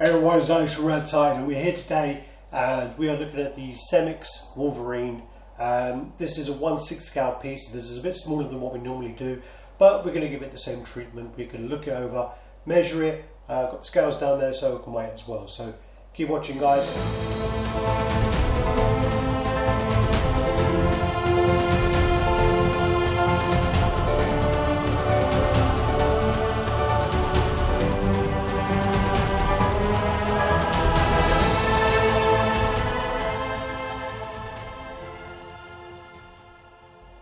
Hey everyone, it's Alex from RaddTitan, and we're here today and we are looking at the Semics Wolverine. This is a 1/6 scale piece. This is a bit smaller than what we normally do, but we're going to give it the same treatment. We can look it over, measure it, got the scales down there so we can weigh it as well. So keep watching, guys.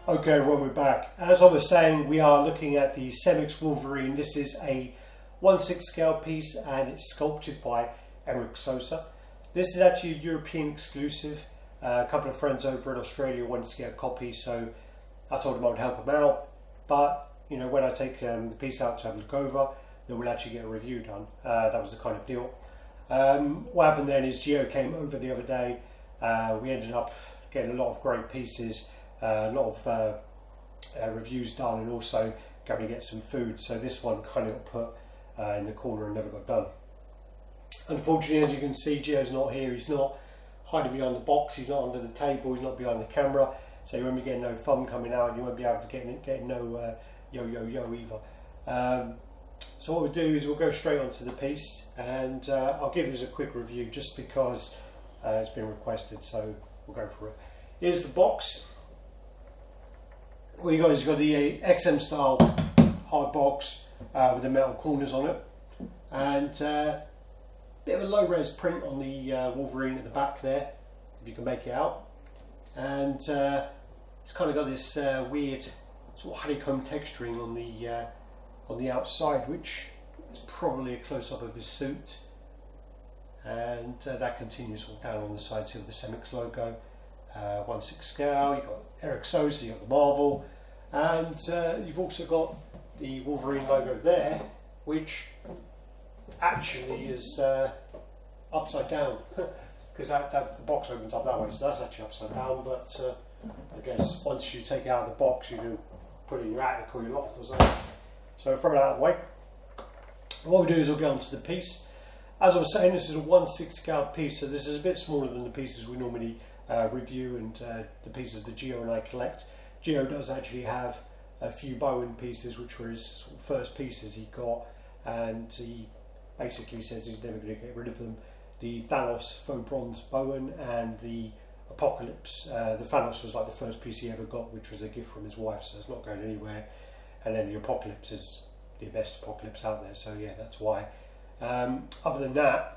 Okay, well, we're back. As I was saying, we are looking at the Semics Wolverine. This is a 1/6 scale piece and it's sculpted by Erick Sosa. This is actually a European exclusive. A couple of friends over in Australia wanted to get a copy, so I told them I would help them out. But, you know, when I take the piece out to have a look over, then we'll actually get a review done. That was the kind of deal. What happened then is Gio came over the other day. We ended up getting a lot of great pieces. A lot of reviews done, and also going to get some food, so this one kind of got put in the corner and never got done. Unfortunately, as you can see, Gio's not here. He's not hiding behind the box, he's not under the table, he's not behind the camera, so you won't be getting no thumb coming out, you won't be able to get no yo either. So what we'll do is we'll go straight onto the piece, and I'll give this a quick review just because it's been requested, so we'll go for it. Here's the box. Well, you guys got the XM style hard box with the metal corners on it, and bit of a low res print on the Wolverine at the back there, if you can make it out, and it's kind of got this weird sort of honeycomb texturing on the outside, which is probably a close up of his suit, and that continues all down on the side to the Semics logo. 1/6 scale, you've got Erick Sosa, you've got the Marvel, and you've also got the Wolverine logo there, which actually is upside down, because the box opens up that way, so that's actually upside down. But I guess once you take it out of the box, you can put it in your attic or your loft or something. So throw it out of the way. What we do is we'll get onto the piece. As I was saying, this is a 1/6 scale piece, so this is a bit smaller than the pieces we normally review and the pieces that Gio and I collect. Gio does actually have a few Bowen pieces, which were his sort of first pieces he got, and he basically says he's never going to get rid of them. The Thanos faux bronze Bowen and the Apocalypse. The Thanos was like the first piece he ever got, which was a gift from his wife, so it's not going anywhere. And then the Apocalypse is the best Apocalypse out there, so yeah, that's why. Other than that,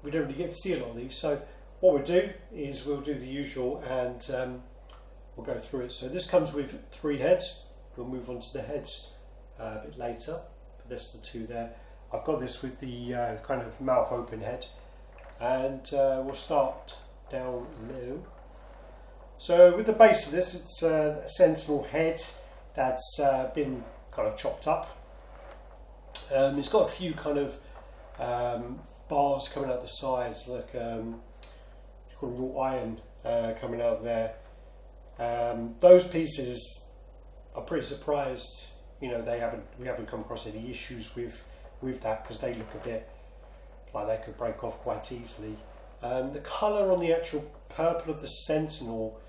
we don't really get to see a lot of these, so what we'll do is we'll do the usual, and we'll go through it. So this comes with 3 heads. We'll move on to the heads a bit later, but there's the 2 there. I've got this with the kind of mouth open head, and we'll start down low. So with the base of this, it's a Sentinel head that's been kind of chopped up. It's got a few kind of bars coming out the sides, like wrought iron coming out there. Those pieces are pretty surprised, you know, we haven't come across any issues with that, because they look a bit like they could break off quite easily. The colour on the actual purple of the Sentinel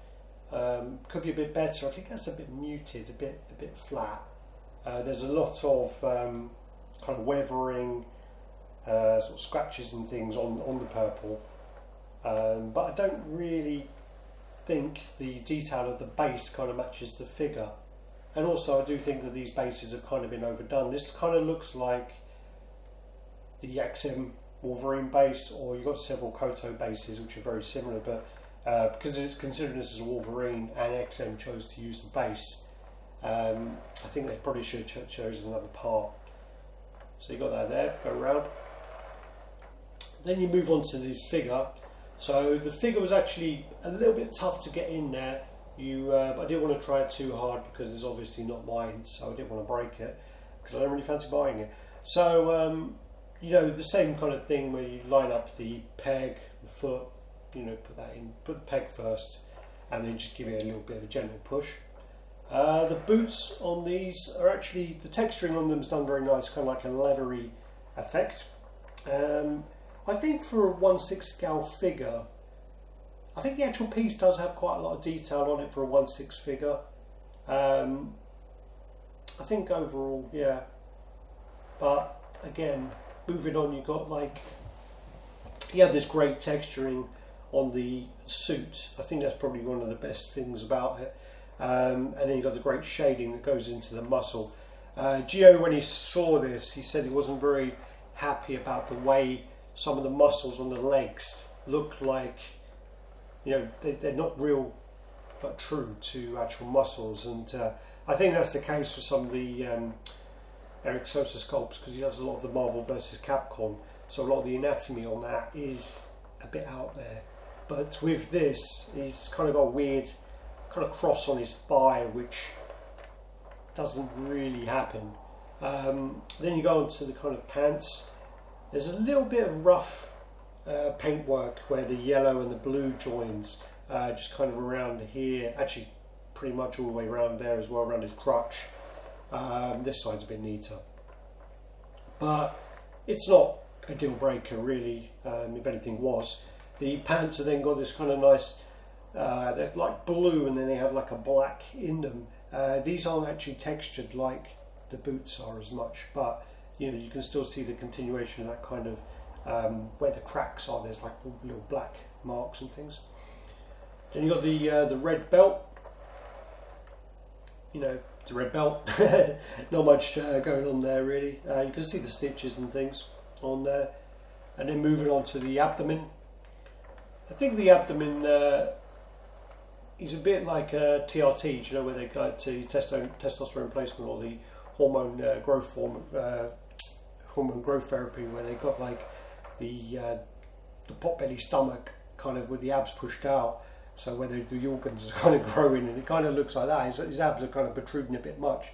could be a bit better. I think that's a bit muted, a bit flat. There's a lot of kind of weathering, sort of scratches and things on the purple. But I don't really think the detail of the base kind of matches the figure, and also I do think that these bases have kind of been overdone. This kind of looks like the XM Wolverine base, or you've got several Koto bases which are very similar, but because it's considering this as a Wolverine and XM chose to use the base, I think they probably should have chosen another part. So you got that there, go around. Then you move on to the figure. So the figure was actually a little bit tough to get in there. But I didn't want to try it too hard because it's obviously not mine, so I didn't want to break it because I don't really fancy buying it. So you know, the same kind of thing where you line up the peg, the foot, you know, put the peg first, and then just give it a little bit of a gentle push. The boots on these are actually, the texturing on them is done very nice, kind of like a leathery effect. I think for a 1/6 scale figure, I think the actual piece does have quite a lot of detail on it for a 1/6 figure. I think overall, yeah. But again, moving on, you've got like, you have this great texturing on the suit. I think that's probably one of the best things about it. And then you've got the great shading that goes into the muscle. Gio, when he saw this, he said he wasn't very happy about the way some of the muscles on the legs look like, you know, they're not real, but true to actual muscles. And I think that's the case for some of the Erick Sosa sculpts, because he does a lot of the Marvel vs. Capcom, so a lot of the anatomy on that is a bit out there. But with this, he's kind of got a weird kind of cross on his thigh, which doesn't really happen. Then you go on to the kind of pants. There's a little bit of rough paintwork where the yellow and the blue joins, just kind of around here, actually pretty much all the way around there as well, around his crotch. This side's a bit neater, but it's not a deal breaker really. If anything was, the pants have then got this kind of nice, they're like blue and then they have like a black in them. These aren't actually textured like the boots are as much, but you know, you can still see the continuation of that kind of where the cracks are. There's like little black marks and things. Then you got the red belt. You know, it's a red belt. Not much going on there really. You can see the stitches and things on there. And then moving on to the abdomen. I think the abdomen is a bit like TRT, you know, where they go to testosterone placement, or the hormone growth therapy, where they got like the pot-belly stomach kind of with the abs pushed out, so where the organs are kind of growing, and it kind of looks like that. His abs are kind of protruding a bit much,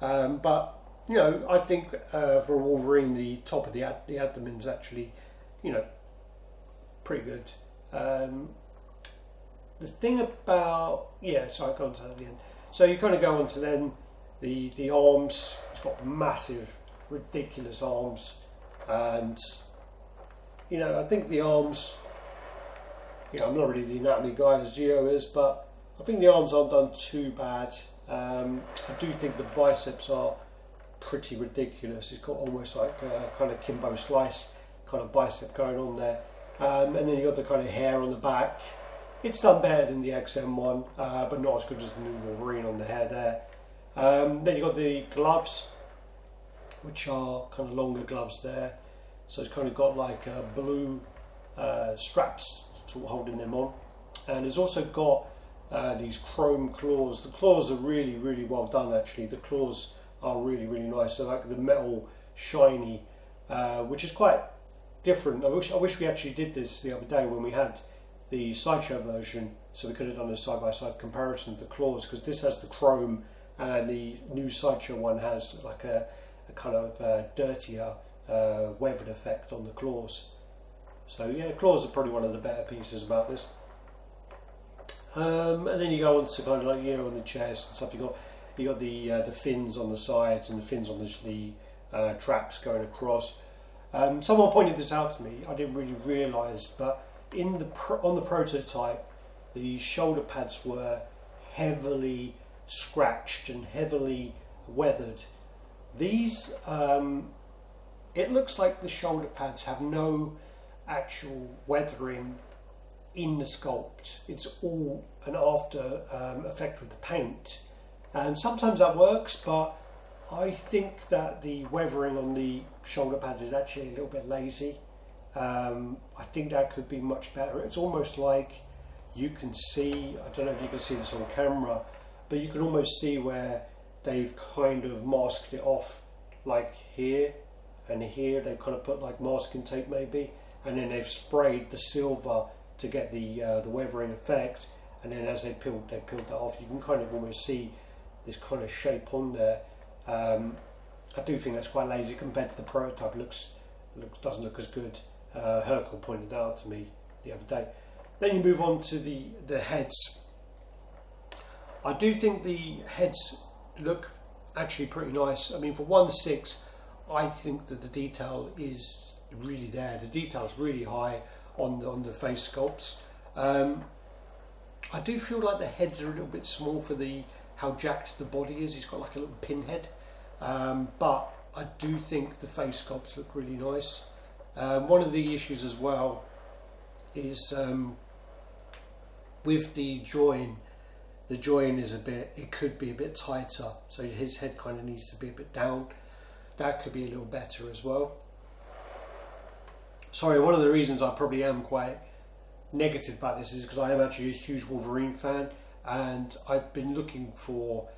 but you know, I think for a Wolverine, the top of the abdomen is actually, you know, pretty good. The thing about, yeah, so I'll go on to that at the end. So you kind of go on to then the arms. It's got massive, ridiculous arms, and you know, I think the arms, you know, I'm not really the anatomy guy as Gio is, but I think the arms aren't done too bad. I do think the biceps are pretty ridiculous. It's got almost like a kind of Kimbo Slice kind of bicep going on there, and then you got the kind of hair on the back. It's done better than the XM one, but not as good as the new Wolverine on the hair there. Then you got the gloves, which are kind of longer gloves there. So it's kind of got like blue straps sort of holding them on. And it's also got these chrome claws. The claws are really, really well done actually. The claws are really, really nice. They're like the metal shiny, which is quite different. I wish we actually did this the other day when we had the Sideshow version, so we could have done a side-by-side comparison of the claws, because this has the chrome and the new Sideshow one has like a kind of dirtier weathered effect on the claws. So yeah, the claws are probably one of the better pieces about this. And then you go on to kind of like, you know, on the chest and stuff. You got the fins on the sides and the fins on the traps going across. Someone pointed this out to me. I didn't really realise, but on the prototype, the shoulder pads were heavily scratched and heavily weathered. These, it looks like the shoulder pads have no actual weathering in the sculpt. It's all an after effect with the paint, and sometimes that works, but I think that the weathering on the shoulder pads is actually a little bit lazy. I think that could be much better. It's almost like you can see, I don't know if you can see this on camera, but you can almost see where they've kind of masked it off, like here and here. They've kind of put like masking tape maybe, and then they've sprayed the silver to get the weathering effect, and then as they peeled that off, you can kind of almost see this kind of shape on there. I do think that's quite lazy compared to the prototype. Doesn't look as good. Hercule pointed that out to me the other day. Then you move on to the heads. I do think the heads look actually pretty nice. I mean, for 1/6, I think that the detail is really there. The detail's really high on the face sculpts. I do feel like the heads are a little bit small for how jacked the body is. He's got like a little pinhead, but I do think the face sculpts look really nice. One of the issues as well is with the join. The join is it could be a bit tighter, so his head kind of needs to be a bit down. That could be a little better as well. Sorry, one of the reasons I probably am quite negative about this is because I am actually a huge Wolverine fan, and I've been looking for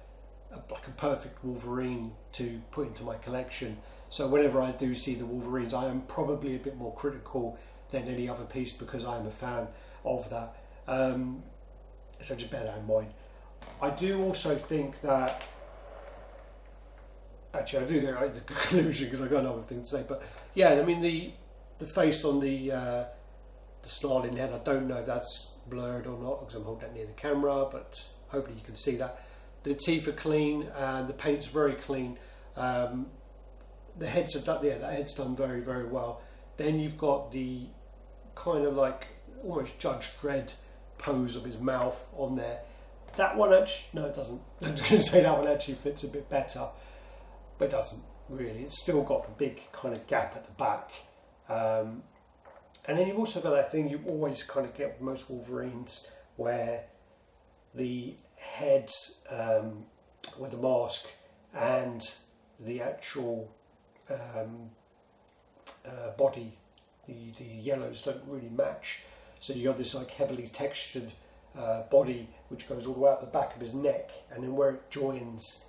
like a perfect Wolverine to put into my collection. So whenever I do see the Wolverines, I am probably a bit more critical than any other piece because I am a fan of that. So just bear that in mind. I do also think that, actually I do think the conclusion because I've got another thing to say, but yeah, I mean the face on the snarling head, I don't know if that's blurred or not because I'm holding that near the camera, but hopefully you can see that. The teeth are clean and the paint's very clean. The heads are done, yeah, that head's done very, very well. Then you've got the kind of like almost Judge Dredd pose of his mouth on there. That one actually, no it doesn't. I was going to say that one actually fits a bit better, but it doesn't really. It's still got a big kind of gap at the back. And then you've also got that thing you always kind of get with most Wolverines where the head with the mask and the actual body, the yellows don't really match. So you got this like heavily textured body which goes all the way up the back of his neck, and then where it joins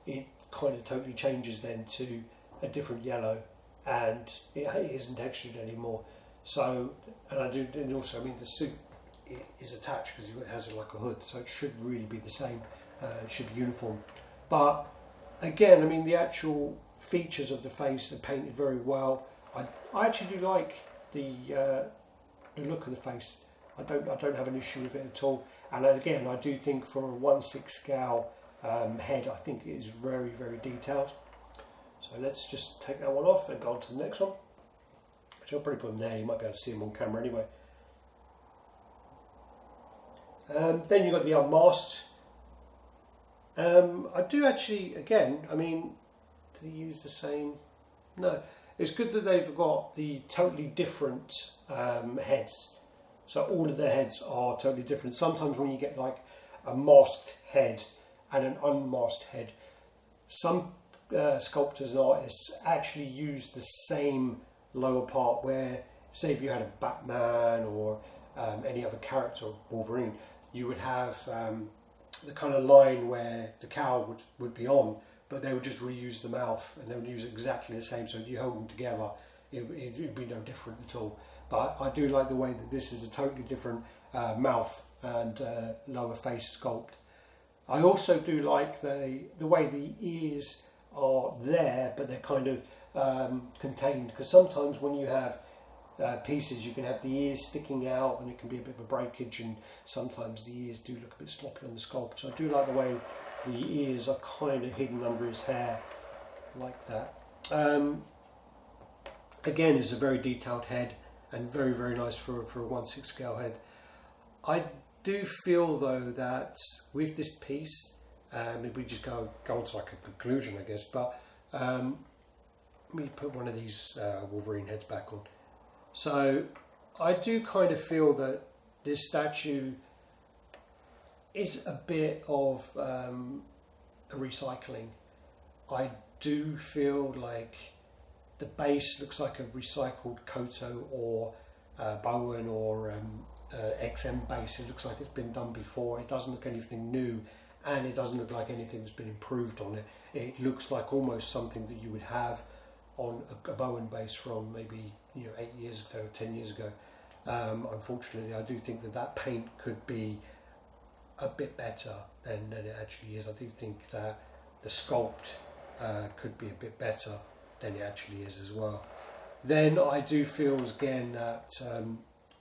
it kind of totally changes then to a different yellow, and it isn't textured anymore. So, and also I mean the suit is attached because it has like a hood, so it should really be the same. It should be uniform. But again, I mean the actual features of the face are painted very well. I actually do like the look of the face. I don't have an issue with it at all. And again, I do think for a 1/6 scale head, I think it is very, very detailed. So let's just take that one off and go on to the next one. Which I'll probably put them there. You might be able to see them on camera anyway. Then you've got the unmasked. I do actually, again, I mean, do they use the same? No. It's good that they've got the totally different heads. So all of their heads are totally different. Sometimes when you get like a masked head and an unmasked head, some sculptors and artists actually use the same lower part where, say if you had a Batman or any other character, Wolverine, you would have the kind of line where the cowl would be on, but they would just reuse the mouth and they would use exactly the same. So if you hold them together, it would be no different at all. But I do like the way that this is a totally different mouth and lower face sculpt. I also do like the way the ears are there, but they're kind of contained, because sometimes when you have pieces you can have the ears sticking out and it can be a bit of a breakage, and sometimes the ears do look a bit sloppy on the sculpt. So I do like the way the ears are kind of hidden under his hair like that. Again, it's a very detailed head and very, very nice for a 1/6 scale head. I do feel though that with this piece, if we just go on to like a conclusion I guess, but let me put one of these Wolverine heads back on. So I do kind of feel that this statue is a bit of a recycling. I do feel like the base looks like a recycled Koto or Bowen or XM base. It looks like it's been done before. It doesn't look anything new, and it doesn't look like anything's been improved on it. It looks like almost something that you would have on a Bowen base from maybe 8 years ago, 10 years ago. Unfortunately, I do think that paint could be a bit better than it actually is. I do think that the sculpt could be a bit better than it actually is as well. Then I do feel again that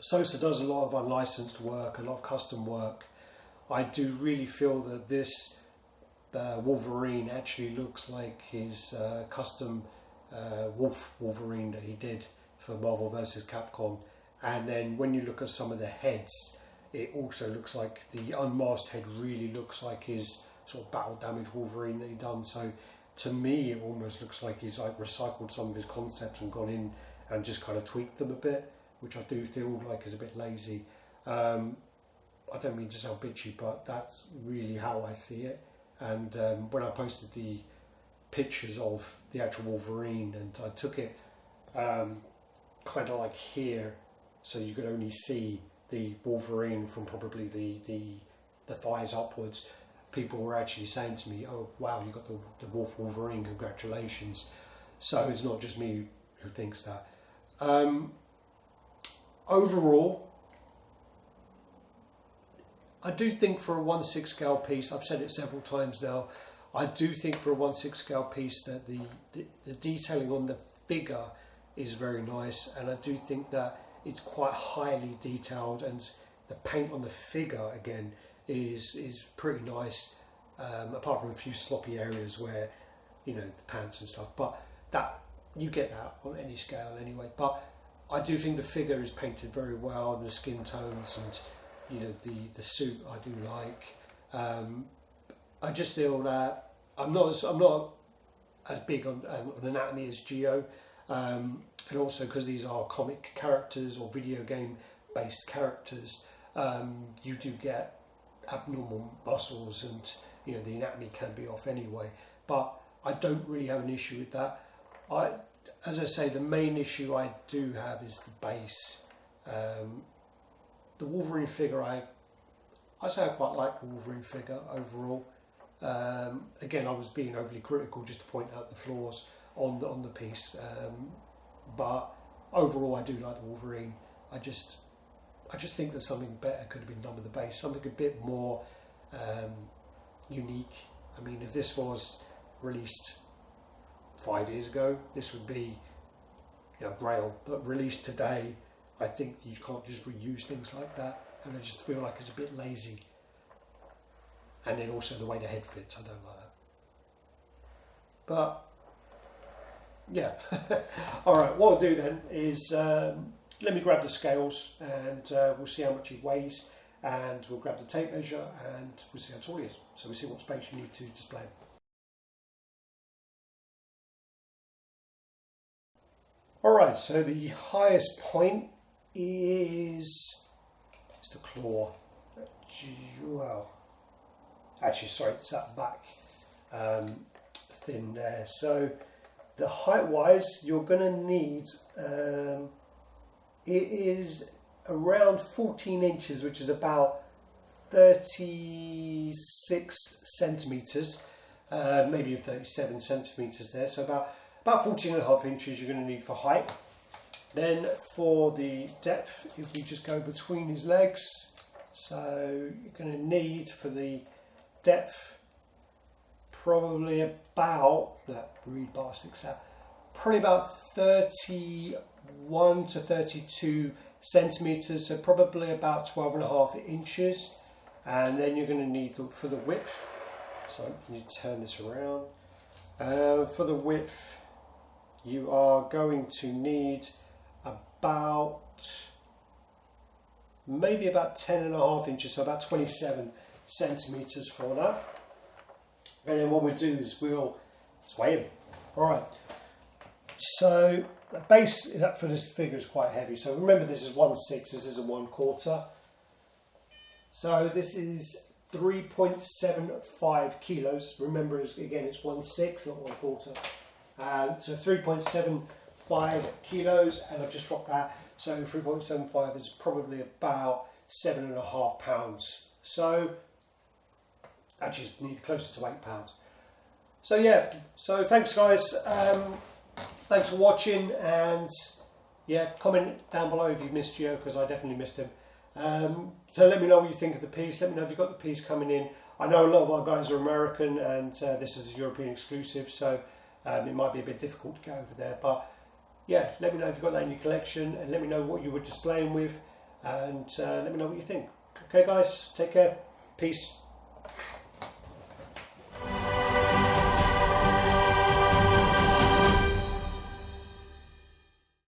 Sosa does a lot of unlicensed work, a lot of custom work. I do really feel that this Wolverine actually looks like his custom Wolverine that he did for Marvel vs. Capcom. And then when you look at some of the heads, it also looks like the unmasked head really looks like his sort of battle damage Wolverine that he done. So to me, it almost looks like he's like recycled some of his concepts and gone in and just kind of tweaked them a bit, which I do feel like is a bit lazy. I don't mean to sound bitchy, but that's really how I see it. And when I posted the pictures of the actual Wolverine, and I took it kind of like here, so you could only see the Wolverine from probably the thighs upwards. People were actually saying to me, "Oh wow, you got the Wolverine, congratulations." So it's not just me who thinks that. Overall, I do think for a 1/6 scale piece, I've said it several times now, I do think for a 1/6 scale piece that the detailing on the figure is very nice, and I do think that it's quite highly detailed, and the paint on the figure again is pretty nice, apart from a few sloppy areas where, you know, the pants and stuff, but that you get that on any scale anyway. But I do think the figure is painted very well, and the skin tones, and you know, the suit I do like. I just feel that I'm not as big on anatomy as Geo, and also because these are comic characters or video game based characters, you do get abnormal muscles, and you know, the anatomy can be off anyway. But I don't really have an issue with that. As I say, the main issue I do have is the base. The Wolverine figure, I say I quite like the Wolverine figure overall. Again, I was being overly critical just to point out the flaws on the piece, but overall I do like the Wolverine. I just think that something better could have been done with the base, something a bit more unique. I mean, if this was released 5 years ago, this would be, you know, Grail, but released today, I think you can't just reuse things like that, and I just feel like it's a bit lazy. And then also the way the head fits, I don't like that. But yeah, all right. What I'll do then is let me grab the scales, and we'll see how much he weighs, and we'll grab the tape measure, and we'll see how tall he is. So we'll see what space you need to display. All right. So the highest point is the claw. Well, actually, sorry, it's that back thin there. So the height wise, you're going to need, it is around 14 inches, which is about 36 centimeters, maybe 37 centimeters there. So about 14.5 inches you're going to need for height. Then for the depth, if we just go between his legs, so you're going to need for the depth probably about, that reed bar sticks out, probably about 31 to 32 centimeters, so probably about 12.5 inches. And then you're going to need for the width, so you need to turn this around. For the width, you are going to need maybe about 10.5 inches, so about 27 centimeters for that. And then what we'll do is let's weigh him. All right. So the base for this figure is quite heavy. So remember, this is 1/6. This is a 1/4. So this is 3.75 kilos. Remember, again, it's 1/6, not 1/4. So 3.75 kilos, and I've just dropped that. So 3.75 is probably about 7.5 pounds. So actually, it's nearly closer to 8 pounds. So yeah, so thanks guys. Thanks for watching, and yeah, comment down below if you missed Gio, because I definitely missed him. So let me know what you think of the piece. Let me know if you've got the piece coming in. I know a lot of our guys are American, and this is a European exclusive, so it might be a bit difficult to get over there. But yeah, let me know if you've got that in your collection, and let me know what you were displaying with, and let me know what you think. Okay guys, take care. Peace.